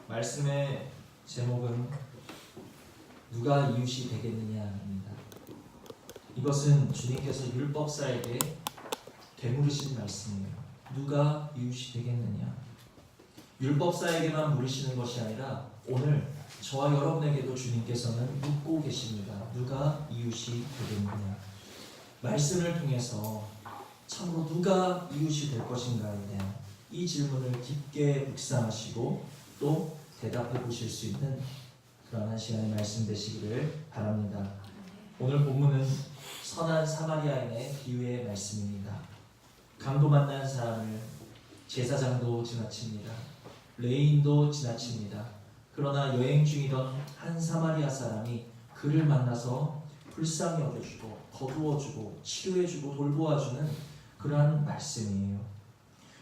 말씀의 제목은 누가 이웃이 되겠느냐입니다. 이것은 주님께서 율법사에게 되물으신 말씀이에요. 누가 이웃이 되겠느냐. 율법사에게만 물으시는 것이 아니라 오늘 저와 여러분에게도 주님께서는 묻고 계십니다. 누가 이웃이 되겠느냐. 말씀을 통해서 참으로 누가 이웃이 될 것인가에 대한 이 질문을 깊게 묵상하시고 또 대답해 보실 수 있는 그러한 시간의 말씀 되시기를 바랍니다. 오늘 본문은 선한 사마리아인의 비유의 말씀입니다. 강도 만난 사람을 제사장도 지나칩니다. 레위인도 지나칩니다. 그러나 여행 중이던 한 사마리아 사람이 그를 만나서 불쌍히 여겨주고 거두어주고 치료해주고 돌보아주는 그러한 말씀이에요.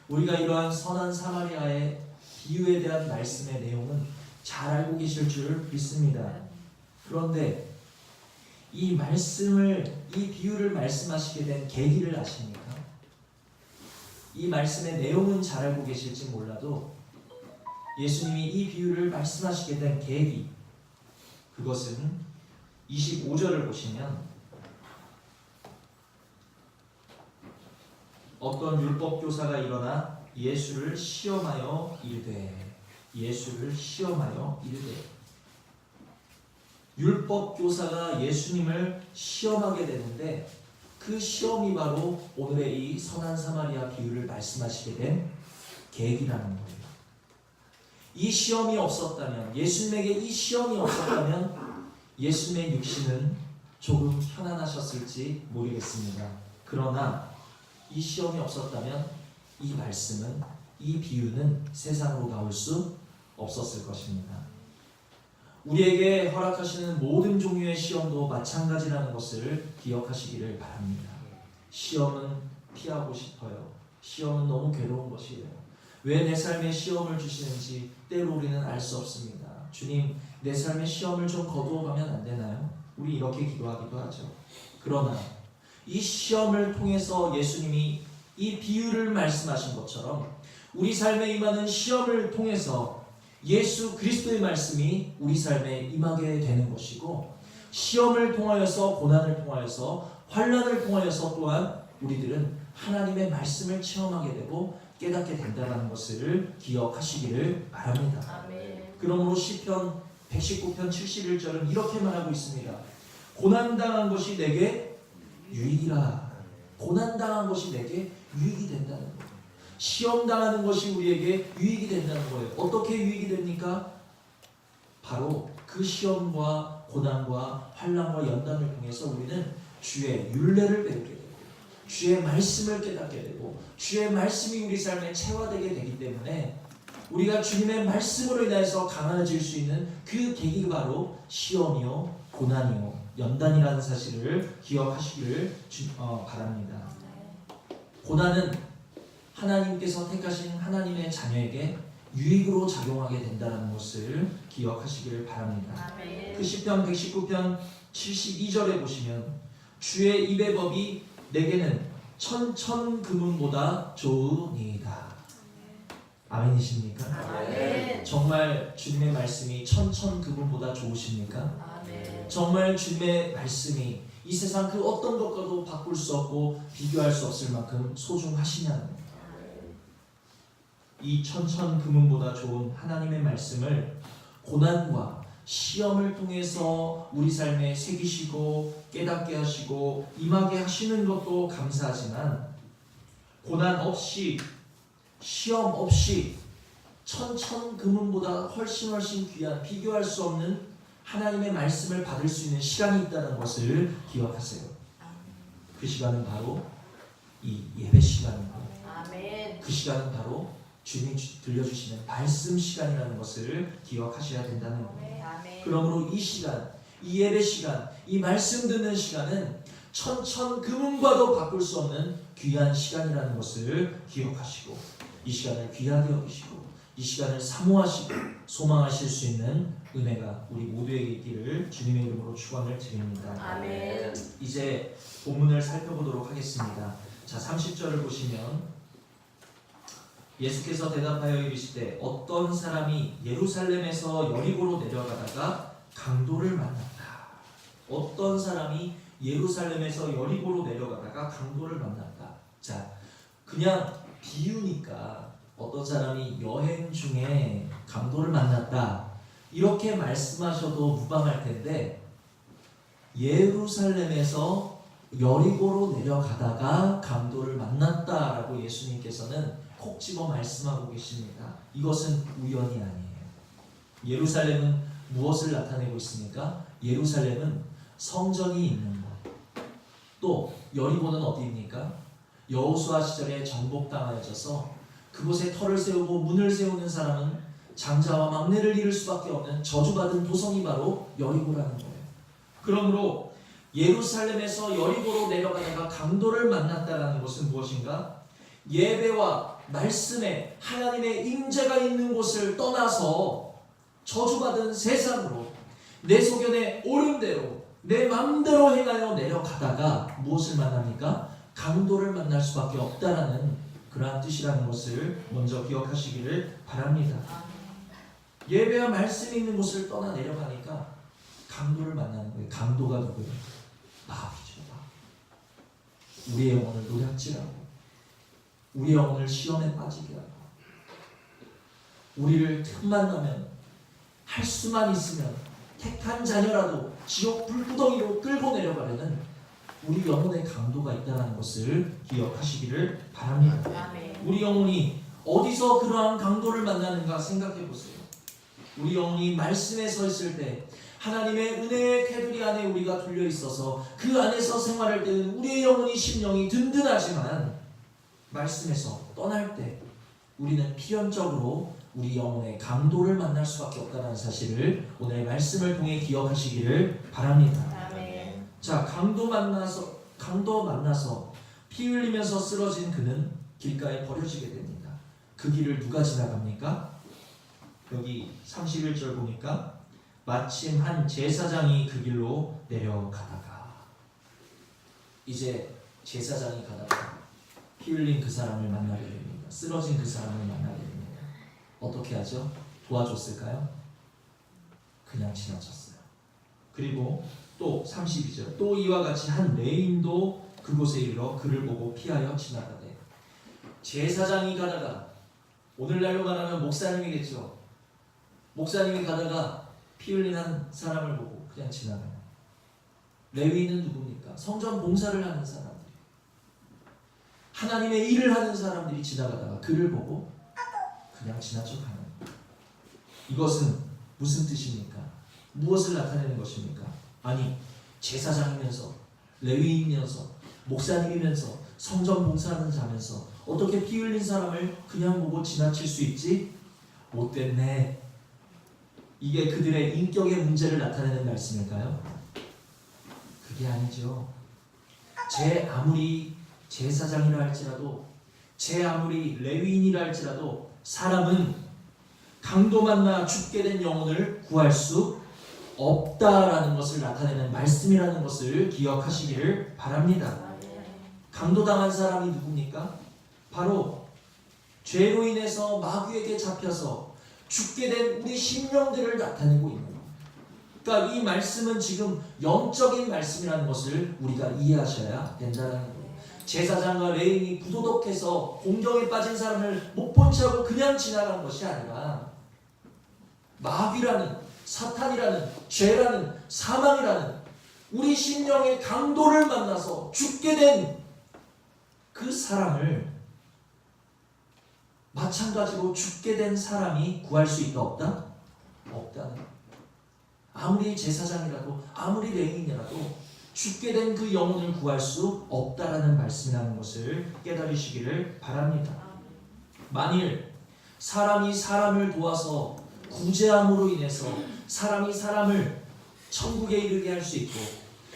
우리가 이러한 선한 사마리아의 비유에 대한 말씀의 내용은 잘 알고 계실 줄 믿습니다. 그런데 이 비유를 말씀하시게 된 계기를 아십니까? 이 말씀의 내용은 잘 알고 계실지 몰라도 예수님이 이 비유를 말씀하시게 된 계기, 그것은 25절을 보시면 어떤 율법교사가 일어나 예수를 시험하여 이르되 율법교사가 예수님을 시험하게 되는데 그 시험이 바로 오늘의 이 선한 사마리아 비유를 말씀하시게 된 계기라는 거예요. 이 시험이 없었다면, 예수님에게 이 시험이 없었다면 예수님의 육신은 조금 편안하셨을지 모르겠습니다. 그러나 이 시험이 없었다면 이 말씀은, 이 비유는 세상으로 나올 수 없었을 것입니다. 우리에게 허락하시는 모든 종류의 시험도 마찬가지라는 것을 기억하시기를 바랍니다. 시험은 피하고 싶어요. 시험은 너무 괴로운 것이에요. 왜 내 삶에 시험을 주시는지 때로 우리는 알 수 없습니다. 주님, 내 삶의 시험을 좀 거두어가면 안 되나요? 우리 이렇게 기도하기도 하죠. 그러나 이 시험을 통해서 예수님이 이 비유를 말씀하신 것처럼 우리 삶에 임하는 시험을 통해서 예수 그리스도의 말씀이 우리 삶에 임하게 되는 것이고, 시험을 통하여서, 고난을 통하여서, 환난을 통하여서 또한 우리들은 하나님의 말씀을 체험하게 되고 깨닫게 된다는 것을 기억하시기를 바랍니다. 아멘. 그러므로 시편 119편 71절은 이렇게 말하고 있습니다. 고난당한 것이 내게 유익이라. 고난당한 것이 내게 유익이 된다는 거예요. 시험당하는 것이 우리에게 유익이 된다는 거예요. 어떻게 유익이 됩니까? 바로 그 시험과 고난과 환난과 연단을 통해서 우리는 주의 율례를 배우게 되고 주의 말씀을 깨닫게 되고 주의 말씀이 우리 삶에 체화되게 되기 때문에 우리가 주님의 말씀으로 인해서 강해질 수 있는 그 계기가 바로 시험이요, 고난이요, 연단이라는 사실을 기억하시기를 바랍니다. 고난은 하나님께서 택하신 하나님의 자녀에게 유익으로 작용하게 된다는 것을 기억하시기를 바랍니다. 아멘. 그 시편 119편 72절에 보시면 주의 입의 법이 내게는 천천 금은보다 좋으니이다. 아멘이십니까? 아멘. 정말 주님의 말씀이 천천 금은보다 좋으십니까? 아멘. 정말 주님의 말씀이 이 세상 그 어떤 것과도 바꿀 수 없고 비교할 수 없을 만큼 소중하시냐는 겁니다. 이 천천 금은보다 좋은 하나님의 말씀을 고난과 시험을 통해서 우리 삶에 새기시고 깨닫게 하시고 임하게 하시는 것도 감사하지만, 고난 없이 시험 없이 천천 금은보다 훨씬 귀한, 비교할 수 없는 하나님의 말씀을 받을 수 있는 시간이 있다는 것을 기억하세요. 그 시간은 바로 이 예배 시간입니다. 아멘. 그 시간은 바로 주님이 들려주시는 말씀 시간이라는 것을 기억하셔야 된다는 겁니다. 아멘. 그러므로 이 시간, 이 예배 시간, 이 말씀 듣는 시간은 천천 금은과도 바꿀 수 없는 귀한 시간이라는 것을 기억하시고 이 시간을 귀하게 여기시고 이 시간을 사모하시고 소망하실 수 있는 은혜가 우리 모두에게 있기를 주님의 이름으로 축원을 드립니다. 아멘. 이제 본문을 살펴보도록 하겠습니다. 자, 30절을 보시면 예수께서 대답하여 이르시되 어떤 사람이 예루살렘에서 여리고로 내려가다가 강도를 만났다. 어떤 사람이 예루살렘에서 여리고로 내려가다가 강도를 만났다. 자, 그냥 비유니까 어떤 사람이 여행 중에 강도를 만났다 이렇게 말씀하셔도 무방할 텐데, 예루살렘에서 여리고로 내려가다가 강도를 만났다라고 예수님께서는 콕 집어 말씀하고 계십니다. 이것은 우연이 아니에요. 예루살렘은 무엇을 나타내고 있습니까? 예루살렘은 성전이 있는 것. 또 여리고는 어디입니까? 여호수아 시절에 정복당하여져서 그곳에 터를 세우고 문을 세우는 사람은 장자와 막내를 잃을 수밖에 없는 저주받은 도성이 바로 여리고라는 거예요. 그러므로 예루살렘에서 여리고로 내려가다가 강도를 만났다는 것은 무엇인가? 예배와 말씀에 하나님의 임재가 있는 곳을 떠나서 저주받은 세상으로 내 소견에 옳은 대로 내 마음대로 행하여 내려가다가 무엇을 만납니까? 강도를 만날 수밖에 없다라는 그러한 뜻이라는 것을 먼저 기억하시기를 바랍니다. 예배와 말씀이 있는 곳을 떠나 내려가니까 강도를 만나는 거예요. 강도가 누구예요? 마귀죠. 우리의 영혼을 노략질하고 우리의 영혼을 시험에 빠지게 하고 우리를 틈만 나면 할 수만 있으면 택한 자녀라도 지옥 불구덩이로 끌고 내려가려는 우리 영혼의 강도가 있다는 것을 기억하시기를 바랍니다. 우리 영혼이 어디서 그러한 강도를 만나는가 생각해 보세요. 우리 영혼이 말씀에 서 있을 때 하나님의 은혜의 테두리 안에 우리가 둘려 있어서 그 안에서 생활할 때는 우리의 영혼이 심령이 든든하지만 말씀에서 떠날 때 우리는 필연적으로 우리 영혼의 강도를 만날 수밖에 없다는 사실을 오늘 말씀을 통해 기억하시기를 바랍니다. 아멘. 자, 강도 만나서 피 흘리면서 쓰러진 그는 길가에 버려지게 됩니다. 그 길을 누가 지나갑니까? 여기 31절 보니까 마침 한 제사장이 그 길로 내려가다가, 이제 제사장이 가다가 피 흘린 그 사람을 만나게 됩니다. 쓰러진 그 사람을 만나게 됩니다. 어떻게 하죠? 도와줬을까요? 그냥 지나쳤어요. 그리고 또 32절, 또 이와 같이 한 레인도 그곳에 이르러 그를 보고 피하여 지나가되. 제사장이 가다가, 오늘날로 말하면 목사님이겠죠. 목사님이 가다가 피 흘린 한 사람을 보고 그냥 지나가요. 레위인은 누굽니까? 성전 봉사를 하는 사람들, 하나님의 일을 하는 사람들이 지나가다가 그를 보고 그냥 지나쳐 가는 거예요. 이것은 무슨 뜻입니까? 무엇을 나타내는 것입니까? 아니, 제사장이면서 레위인이면서 목사님이면서 성전 봉사하는 자면서 어떻게 피 흘린 사람을 그냥 보고 지나칠 수 있지? 못됐네. 이게 그들의 인격의 문제를 나타내는 말씀일까요? 그게 아니죠. 제 아무리 제사장이라 할지라도, 제 아무리 레위인이라 할지라도 사람은 강도 만나 죽게 된 영혼을 구할 수 없다라는 것을 나타내는 말씀이라는 것을 기억하시기를 바랍니다. 강도당한 사람이 누굽니까? 바로 죄로 인해서 마귀에게 잡혀서 죽게 된 우리 심령들을 나타내고 있는 겁니다. 그러니까 이 말씀은 지금 영적인 말씀이라는 것을 우리가 이해하셔야 된다는 거예요. 제사장과 레위인이 부도덕해서 공경에 빠진 사람을 못 본 채하고 그냥 지나간 것이 아니라 마귀라는, 사탄이라는, 죄라는, 사망이라는 우리 심령의 강도를 만나서 죽게 된 그 사람을, 마찬가지로 죽게 된 사람이 구할 수 있다 없다? 없다는 거예요. 아무리 제사장이라도 아무리 레위인이라도 죽게 된 그 영혼을 구할 수 없다라는 말씀이라는 것을 깨달으시기를 바랍니다. 만일 사람이 사람을 도와서 구제함으로 인해서 사람이 사람을 천국에 이르게 할 수 있고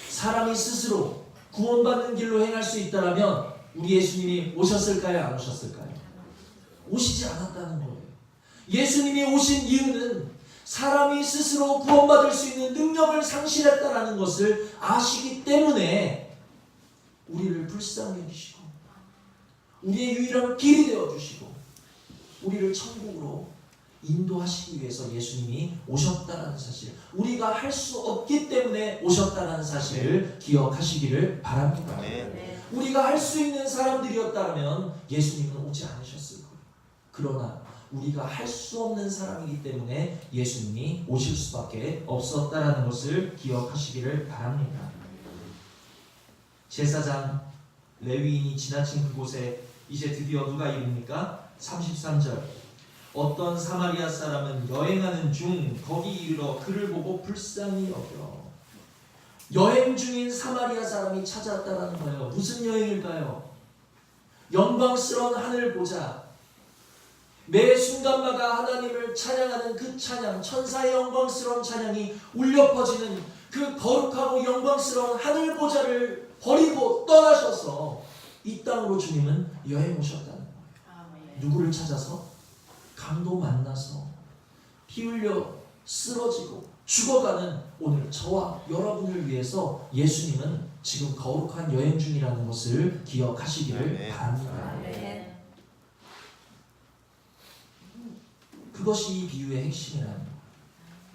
사람이 스스로 구원받는 길로 행할 수 있다면 우리 예수님이 오셨을까요? 안 오셨을까요? 오시지 않았다는 거예요. 예수님이 오신 이유는 사람이 스스로 구원받을 수 있는 능력을 상실했다는 것을 아시기 때문에 우리를 불쌍히 여기시고 우리의 유일한 길이 되어주시고 우리를 천국으로 인도하시기 위해서 예수님이 오셨다는 사실, 우리가 할 수 없기 때문에 오셨다는 사실을 기억하시기를 바랍니다. 아멘. 우리가 할 수 있는 사람들이었다면 예수님은 오지 않으셨을 거예요. 그러나 우리가 할 수 없는 사람이기 때문에 예수님이 오실 수밖에 없었다라는 것을 기억하시기를 바랍니다. 제사장 레위인이 지나친 그곳에 이제 드디어 누가 이릅니까? 33절. 어떤 사마리아 사람은 여행하는 중 거기 이르러 그를 보고 불쌍히 여겨. 여행 중인 사마리아 사람이 찾아왔다는 거예요. 무슨 여행일까요? 영광스러운 하늘 보자. 매 순간마다 하나님을 찬양하는 그 찬양, 천사의 영광스러운 찬양이 울려 퍼지는 그 거룩하고 영광스러운 하늘 보자를 버리고 떠나셔서 이 땅으로 주님은 여행 오셨다는 거예요. 아멘. 누구를 찾아서? 강도 만나서 피 흘려 쓰러지고 죽어가는 오늘 저와 여러분을 위해서 예수님은 지금 거룩한 여행 중이라는 것을 기억하시기를 바랍니다. 아멘. 그것이 이 비유의 핵심이라는 거예요.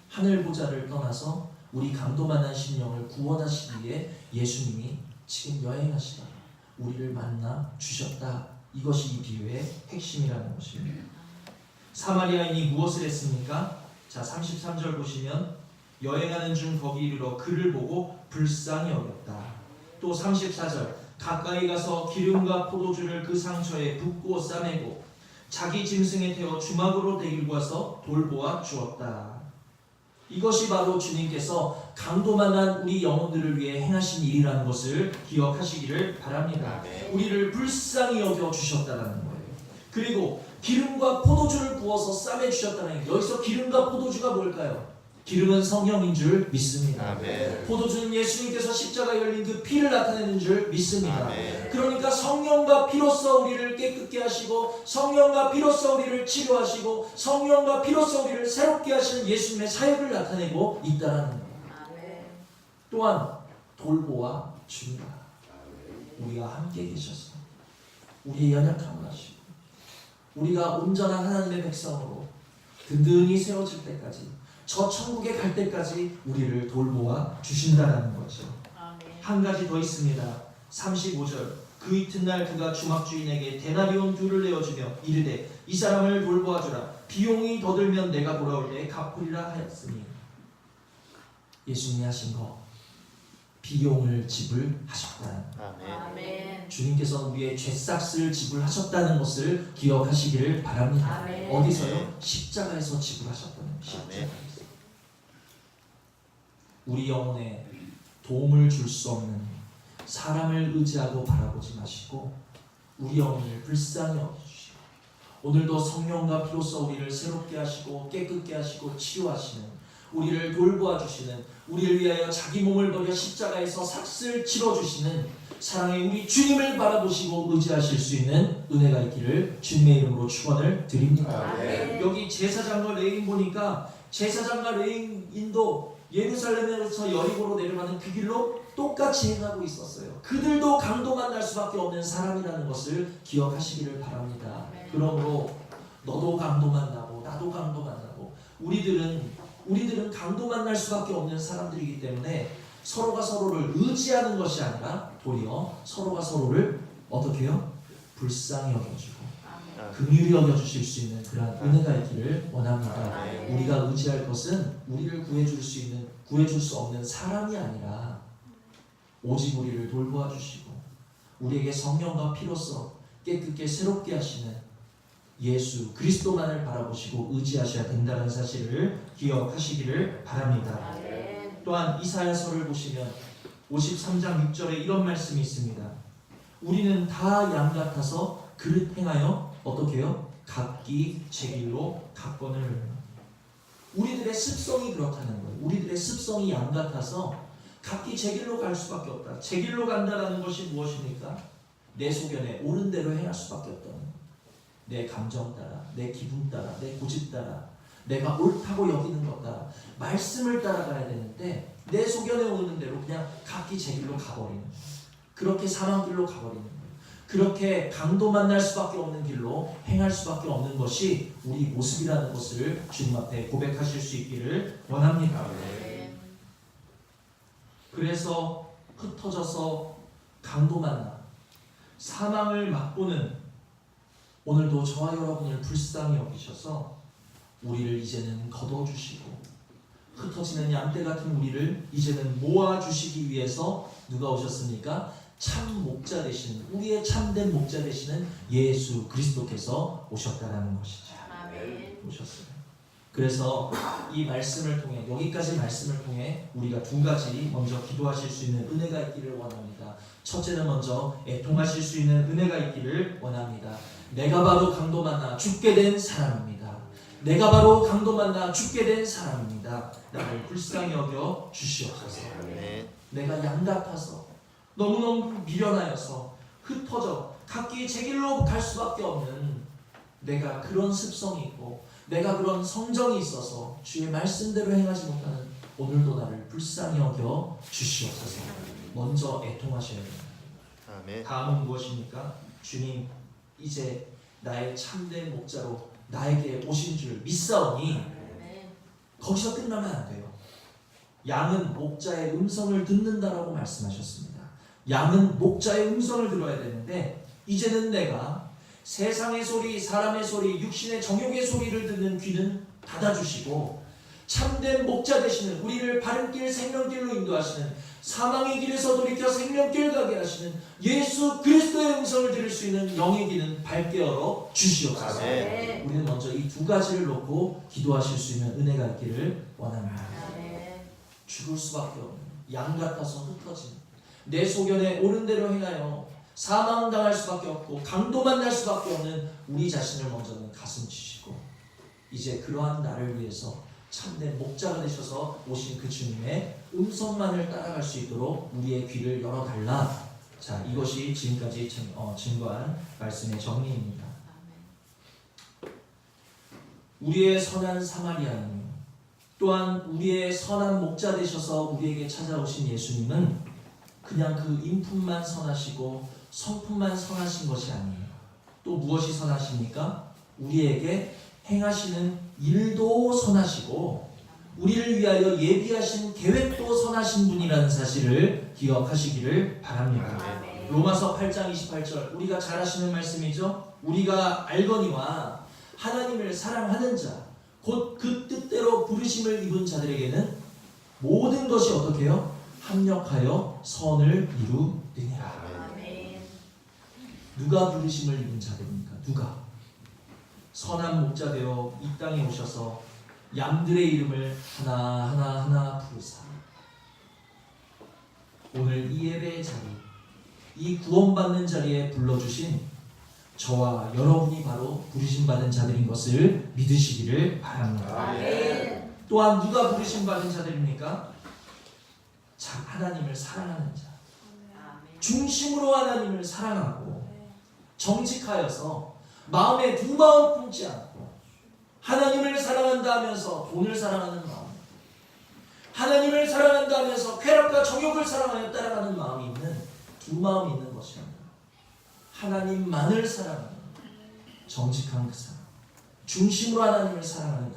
하늘 보좌를 떠나서 우리 강도 만난 심령을 구원하시기 위해 예수님이 지금 여행하시다 우리를 만나 주셨다. 이것이 이 비유의 핵심이라는 것입니다. 사마리아인이 무엇을 했습니까? 자, 33절 보시면 여행하는 중 거기 이르러 그를 보고 불쌍히 여겼다. 또 34절 가까이 가서 기름과 포도주를 그 상처에 붓고 싸매고 자기 짐승에 태워 주막으로 데리고 와서 돌보아 주었다. 이것이 바로 주님께서 강도 만난 우리 영혼들을 위해 행하신 일이라는 것을 기억하시기를 바랍니다. 우리를 불쌍히 여겨 주셨다는 거예요. 그리고 기름과 포도주를 부어서 싸매 주셨다는 거예요. 여기서 기름과 포도주가 뭘까요? 기름은 성령인 줄 믿습니다. 아멘. 포도주는 예수님께서 십자가에 열린 그 피를 나타내는 줄 믿습니다. 아멘. 그러니까 성령과 피로써 우리를 깨끗게 하시고 성령과 피로써 우리를 치료하시고 성령과 피로써 우리를 새롭게 하시는 예수님의 사역을 나타내고 있다는 거예요. 아멘. 또한 돌보아 줍니다. 우리가 함께 계셔서 우리의 연약함을 하시고 우리가 온전한 하나님의 백성으로 든든히 세워질 때까지 저 천국에 갈 때까지 우리를 돌보아 주신다는 거죠. 아멘. 한 가지 더 있습니다. 35절 그 이튿날 그가 주막 주인에게 데나리온 둘을 내어주며 이르되 이 사람을 돌보아 주라. 비용이 더 들면 내가 돌아올 때 갚으리라 하였으니 예수님이 하신 거 비용을 지불하셨다는 아멘. 아멘. 주님께서 우리의 죄싹을 지불하셨다는 것을 기억하시기를 바랍니다. 아멘. 어디서요? 십자가에서 지불하셨다는 거예요. 십자가에서. 우리 영혼에 도움을 줄 수 없는 사람을 의지하고 바라보지 마시고 우리 영혼을 불쌍히 여겨주시고 오늘도 성령과 피로써 우리를 새롭게 하시고 깨끗게 하시고 치유하시는 우리를 돌보아 주시는 우리를 위하여 자기 몸을 버려 십자가에서 삭슬 치러주시는 사랑의 우리 주님을 바라보시고 의지하실 수 있는 은혜가 있기를 주님의 이름으로 축원을 드립니다. 아멘. 여기 제사장과 레위인 보니까 제사장과 레위인도 예루살렘에서 여리고로 내려가는 그 길로 똑같이 행하고 있었어요. 그들도 강도 만날 수밖에 없는 사람이라는 것을 기억하시기를 바랍니다. 그러므로 너도 강도 만나고 나도 강도 만나고 우리들은 강도 만날 수밖에 없는 사람들이기 때문에 서로가 서로를 의지하는 것이 아니라 도리어 서로가 서로를 어떻게 해요? 불쌍히 여겨주고 긍휼히 여겨주실 수 있는 그런 은혜가 있기를 원합니다. 우리가 의지할 것은 우리를 구해줄 수 없는 사람이 아니라 오직 우리를 돌보아 주시고 우리에게 성령과 피로써 깨끗게 새롭게 하시는 예수 그리스도만을 바라보시고 의지하셔야 된다는 사실을 기억하시기를 바랍니다. 아멘. 또한 이사야서를 보시면 53장 6절에 이런 말씀이 있습니다. 우리는 다 양 같아서 그릇 행하여 어떻게 해요? 각기 제 길로 갔거늘. 우리들의 습성이 그렇다는 거예요. 우리들의 습성이 양 같아서 각기 제 길로 갈 수밖에 없다. 제 길로 간다라는 것이 무엇입니까? 내 소견에 옳은 대로 행할 수밖에 없다는 거예요. 내 감정 따라, 내 기분 따라, 내 고집 따라, 내가 옳다고 여기는 것 따라 말씀을 따라가야 되는데 내 소견에 오는 대로 그냥 각기 제 길로 가버리는 거예요. 그렇게 사망길로 가버리는 거예요. 그렇게 강도 만날 수밖에 없는 길로 행할 수밖에 없는 것이 우리 모습이라는 것을 주님 앞에 고백하실 수 있기를 원합니다. 아멘. 그래서 흩어져서 강도 만나 사망을 맛보는 오늘도 저와 여러분을 불쌍히 여기셔서 우리를 이제는 거둬주시고 흩어지는 양떼 같은 우리를 이제는 모아주시기 위해서 누가 오셨습니까? 참 목자 되신 우리의 참된 목자 되시는 예수 그리스도께서 오셨다라는 것이죠. 아멘. 오셨어요. 그래서 이 말씀을 통해 여기까지 말씀을 통해 우리가 두 가지 먼저 기도하실 수 있는 은혜가 있기를 원합니다. 첫째는 먼저 애통하실 수 있는 은혜가 있기를 원합니다. 내가 바로 강도 만나 죽게 된 사람입니다. 내가 바로 강도 만나 죽게 된 사람입니다. 나를 불쌍히 여겨 주시옵소서. 내가 양 같아서 너무너무 미련하여서 흩어져 각기 제 길로 갈 수밖에 없는 내가 그런 습성이 있고 내가 그런 성정이 있어서 주의 말씀대로 행하지 못하는 오늘도 나를 불쌍히 여겨 주시옵소서. 먼저 애통하셔야 됩니다. 아멘. 다음은 무엇입니까? 주님 이제 나의 참된 목자로 나에게 오신 줄 믿사오니 아멘. 거기서 끝나면 안 돼요. 양은 목자의 음성을 듣는다라고 말씀하셨습니다. 양은 목자의 음성을 들어야 되는데 이제는 내가 세상의 소리, 사람의 소리, 육신의 정욕의 소리를 듣는 귀는 닫아주시고 참된 목자 되시는 우리를 바른 길, 생명길로 인도하시는 사망의 길에서 돌이켜 생명길 가게 하시는 예수 그리스도의 음성을 들을 수 있는 영의 귀는 밝게 열어 주시옵소서. 아멘. 우리는 먼저 이 두 가지를 놓고 기도하실 수 있는 은혜가 있기를 원합니다. 아멘. 죽을 수밖에 없는 양 같아서 흩어진 내 소견에 옳은 대로 행하여 사망당할 수밖에 없고 강도 만날 수밖에 없는 우리 자신을 먼저는 가슴 치시고 이제 그러한 나를 위해서 참된 목자가 되셔서 오신 그 주님의 음성만을 따라갈 수 있도록 우리의 귀를 열어달라. 자, 이것이 지금까지 증거한 말씀의 정리입니다. 우리의 선한 사마리아님 또한 우리의 선한 목자 되셔서 우리에게 찾아오신 예수님은 그냥 그 인품만 선하시고 성품만 선하신 것이 아니에요. 또 무엇이 선하십니까? 우리에게 행하시는 일도 선하시고 우리를 위하여 예비하신 계획도 선하신 분이라는 사실을 기억하시기를 바랍니다. 아멘. 로마서 8장 28절 우리가 잘 아시는 말씀이죠. 우리가 알거니와 하나님을 사랑하는 자 곧 그 뜻대로 부르심을 입은 자들에게는 모든 것이 어떻게 해요? 합력하여 선을 이루느니라. 아멘. 누가 부르심을 입은 자들입니까? 누가? 선한 목자 되어 이 땅에 오셔서 양들의 이름을 하나하나 부르사 오늘 이 예배의 자리, 이 구원받는 자리에 불러주신 저와 여러분이 바로 부르심받은 자들인 것을 믿으시기를 바랍니다. 아멘. 또한 누가 부르심받은 자들입니까? 자, 하나님을 사랑하는 자, 아멘. 중심으로 하나님을 사랑하고 정직하여서 마음에 두 마음 품지 않고 하나님을 사랑한다 하면서 돈을 사랑하는 마음, 하나님을 사랑한다 하면서 쾌락과 정욕을 사랑하여 따라가는 마음이 있는 두 마음이 있는 것입니다. 하나님만을 사랑하는 정직한 그 사람, 중심으로 하나님을 사랑하는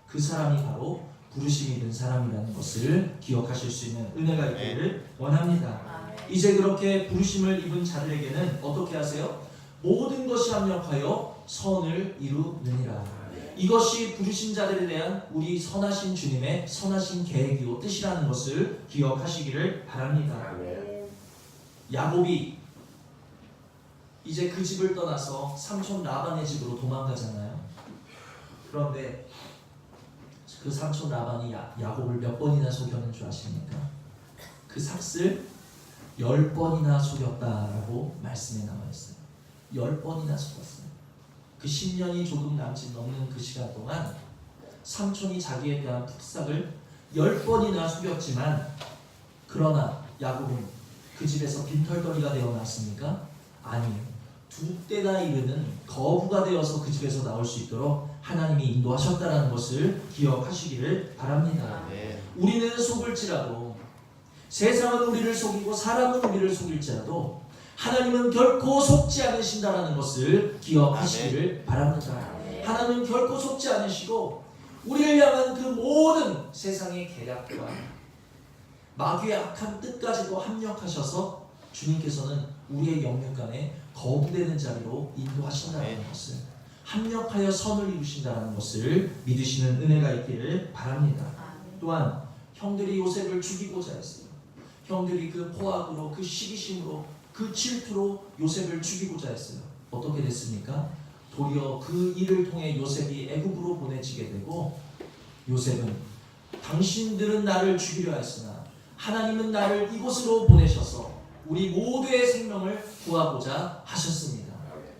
그 사람이 바로 부르심이 있는 사람이라는 것을 기억하실 수 있는 은혜가 있기를 원합니다. 아멘. 이제 그렇게 부르심을 입은 자들에게는 어떻게 하세요? 모든 것이 합력하여 선을 이루느니라. 이것이 부르신 자들에 대한 우리 선하신 주님의 선하신 계획이요 뜻이라는 것을 기억하시기를 바랍니다. 아멘. 야곱이 이제 그 집을 떠나서 삼촌 라반의 집으로 도망가잖아요. 그런데 그 삼촌 라반이 야곱을 몇 번이나 속였는 줄 아십니까? 그 삭슬 10번이나 속였다라고 말씀에 나와 있어요. 10번이나 속였어요. 그 10년이 조금 남짓 넘는 그 시간 동안 삼촌이 자기에 대한 푹삭을 10번이나 속였지만 그러나 야곱은 그 집에서 빈털터리가 되어났습니까? 아니에요. 두 때나 이르는 거부가 되어서 그 집에서 나올 수 있도록 하나님이 인도하셨다는 것을 기억하시기를 바랍니다. 우리는 속을지라도 세상은 우리를 속이고 사람은 우리를 속일지라도 하나님은 결코 속지 않으신다라는 것을 기억하시기를 바랍니다. 하나님은 결코 속지 않으시고 우리를 향한 그 모든 세상의 계략과 마귀의 악한 뜻까지도 합력하셔서 주님께서는 우리의 영육간에 거부되는 자리로 인도하신다는 것을, 합력하여 선을 이루신다는 것을 믿으시는 은혜가 있기를 바랍니다. 또한 형들이 요셉을 죽이고자 했어요. 형들이 그 포악으로, 그 시기심으로, 그 질투로 요셉을 죽이고자 했어요. 어떻게 됐습니까? 도리어 그 일을 통해 요셉이 애굽으로 보내지게 되고, 요셉은 당신들은 나를 죽이려 했으나 하나님은 나를 이곳으로 보내셔서 우리 모두의 생명을 구하고자 하셨습니다.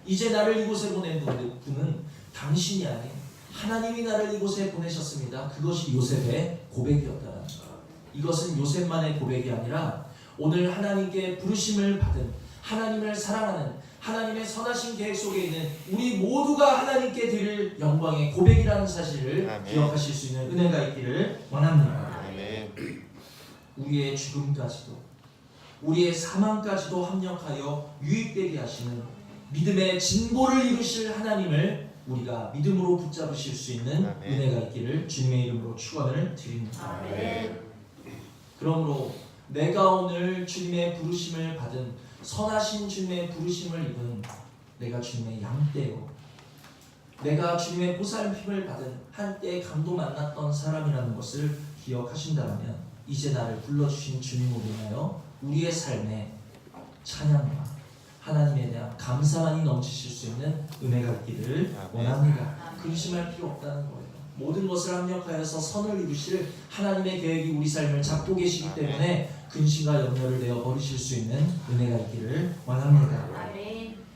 이제 나를 이곳에 보낸 분은 당신이 아닌 하나님이 나를 이곳에 보내셨습니다. 그것이 요셉의 고백이었다는 것. 이것은 요셉만의 고백이 아니라 오늘 하나님께 부르심을 받은, 하나님을 사랑하는, 하나님의 선하신 계획 속에 있는 우리 모두가 하나님께 드릴 영광의 고백이라는 사실을 기억하실 수 있는 은혜가 있기를 원합니다. 우리의 죽음까지도, 우리의 사망까지도 합력하여 유익되게 하시는 믿음의 진보를 이루실 하나님을 우리가 믿음으로 붙잡으실 수 있는 은혜가 있기를 주님의 이름으로 축원을 드립니다. 그러므로 내가 오늘 주님의 부르심을 받은, 선하신 주님의 부르심을 입은 내가 주님의 양떼요, 내가 주님의 보살핌을 받은 한때 강도 만났던 사람이라는 것을 기억하신다면 이제 나를 불러주신 주님으로 인하여 우리의 삶에 찬양과 하나님에 대한 감사만이 넘치실 수 있는 은혜가 있기를 원합니다. 근심할 필요 없다는 거예요. 모든 것을 합력하여서 선을 이루실 하나님의 계획이 우리 삶을 잡고 계시기 때문에 근심과 염려를 내어 버리실 수 있는 은혜가 있기를 원합니다.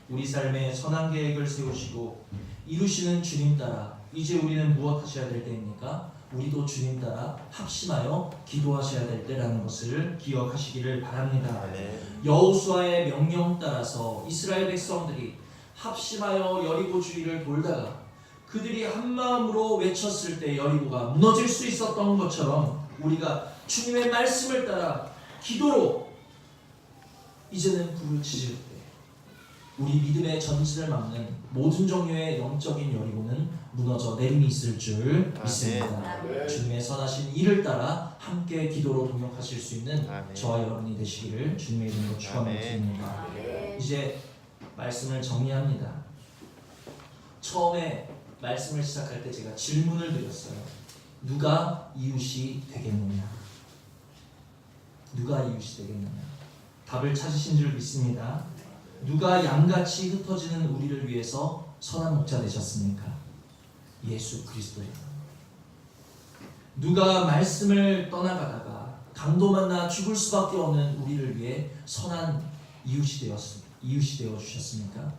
우리 삶에 선한 계획을 세우시고 이루시는 주님 따라 이제 우리는 무엇 하셔야 될 때입니까? 우리도 주님 따라 합심하여 기도하셔야 될 때라는 것을 기억하시기를 바랍니다. 여호수아의 명령 따라서 이스라엘 백성들이 합심하여 여리고 주위를 돌다가 그들이 한마음으로 외쳤을 때 여리고가 무너질 수 있었던 것처럼 우리가 주님의 말씀을 따라 기도로 이제는 불을 지질 때 우리 믿음의 전진을 막는 모든 종류의 영적인 여리고는 무너져 내림이 있을 줄 믿습니다. 주님의 선하신 일을 따라 함께 기도로 동역하실 수 있는 저와 여러분이 되시기를 주님의 이름으로 축원을 드립니다. 이제 말씀을 정리합니다. 처음에 말씀을 시작할 때 제가 질문을 드렸어요. 누가 이웃이 되겠느냐? 누가 이웃이 되겠느냐? 답을 찾으신 줄 믿습니다. 누가 양같이 흩어지는 우리를 위해서 선한 목자 되셨습니까? 예수 그리스도예요. 누가 말씀을 떠나가다가 강도 만나 죽을 수밖에 없는 우리를 위해 선한 이웃이 되어 주셨습니까?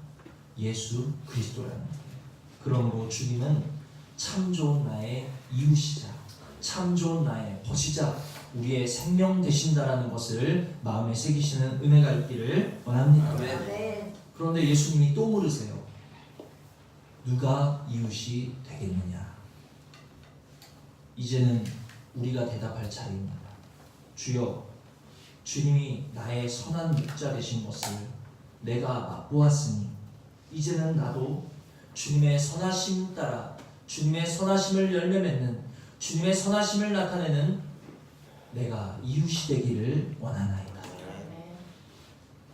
예수 그리스도라는 거예요. 그러므로 주님은 참 좋은 나의 이웃이자 참 좋은 나의 벗이자 우리의 생명 되신다라는 것을 마음에 새기시는 은혜가 있기를 원합니다. 그런데 예수님이 또 물으세요. 누가 이웃이 되겠느냐? 이제는 우리가 대답할 차례입니다. 주여, 주님이 나의 선한 목자 되신 것을 내가 맛보았으니 이제는 나도 주님의 선하심 따라 주님의 선하심을 열매 맺는, 주님의 선하심을 나타내는 내가 이웃이 되기를 원하나이다.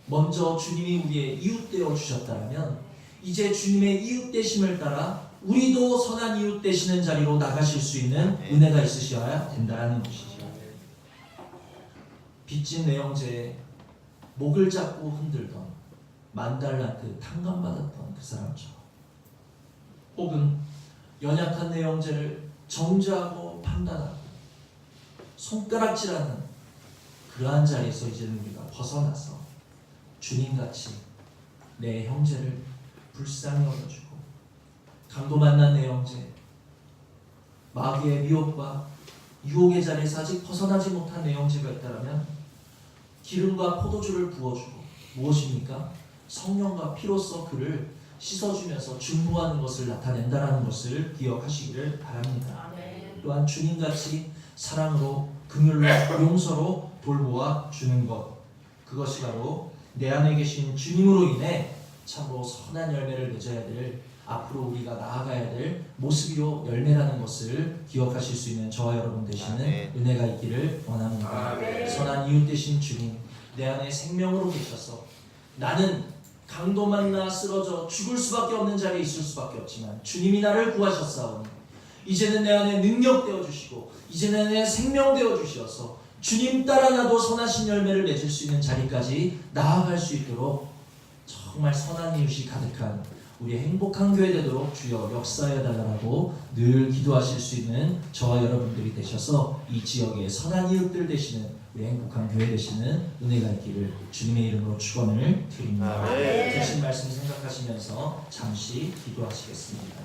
먼저 주님이 우리의 이웃 되어 주셨다면 이제 주님의 이웃 되심을 따라 우리도 선한 이웃 되시는 자리로 나가실 수 있는 은혜가 있으셔야 된다는 것이죠. 빚진 내형제의 목을 잡고 흔들던 만달란트 탕감받았던 그 사람처럼, 혹은 연약한 내형제를 정죄하고 판단하고 손가락질하는 그러한 자리에서 이제는 우리가 벗어나서 주님같이 내 형제를 불쌍히 여겨주고, 강도 만난 내 형제, 마귀의 미혹과 유혹의 자리에서 아직 벗어나지 못한 내 형제가 있다면 기름과 포도주를 부어주고, 무엇입니까? 성령과 피로써 그를 씻어주면서 중보하는 것을 나타낸다라는 것을 기억하시기를 바랍니다. 또한 주님같이 사랑으로, 긍휼로, 용서로 돌보아 주는 것, 그것이 바로 내 안에 계신 주님으로 인해 참으로 선한 열매를 맺어야 될, 앞으로 우리가 나아가야 될 모습이요 열매라는 것을 기억하실 수 있는 저와 여러분 되시는 아멘. 은혜가 있기를 원합니다. 아멘. 선한 이웃 되신 주님, 내 안에 생명으로 계셔서 나는 강도 만나 쓰러져 죽을 수밖에 없는 자리에 있을 수밖에 없지만 주님이 나를 구하셨사오니 이제는 내 안에 능력 되어 주시고 이제는 내 생명 되어 주시어서 주님 따라 나도 선하신 열매를 맺을 수 있는 자리까지 나아갈 수 있도록 정말 선한 이웃이 가득한 우리 행복한 교회 되도록 주여 역사해 달라고 늘 기도하실 수 있는 저와 여러분들이 되셔서 이 지역의 선한 이웃들 되시는 우리 행복한 교회 되시는 은혜가 있기를 주님의 이름으로 축원을 드립니다. 아멘. 주신 말씀 생각하시면서 잠시 기도하시겠습니다.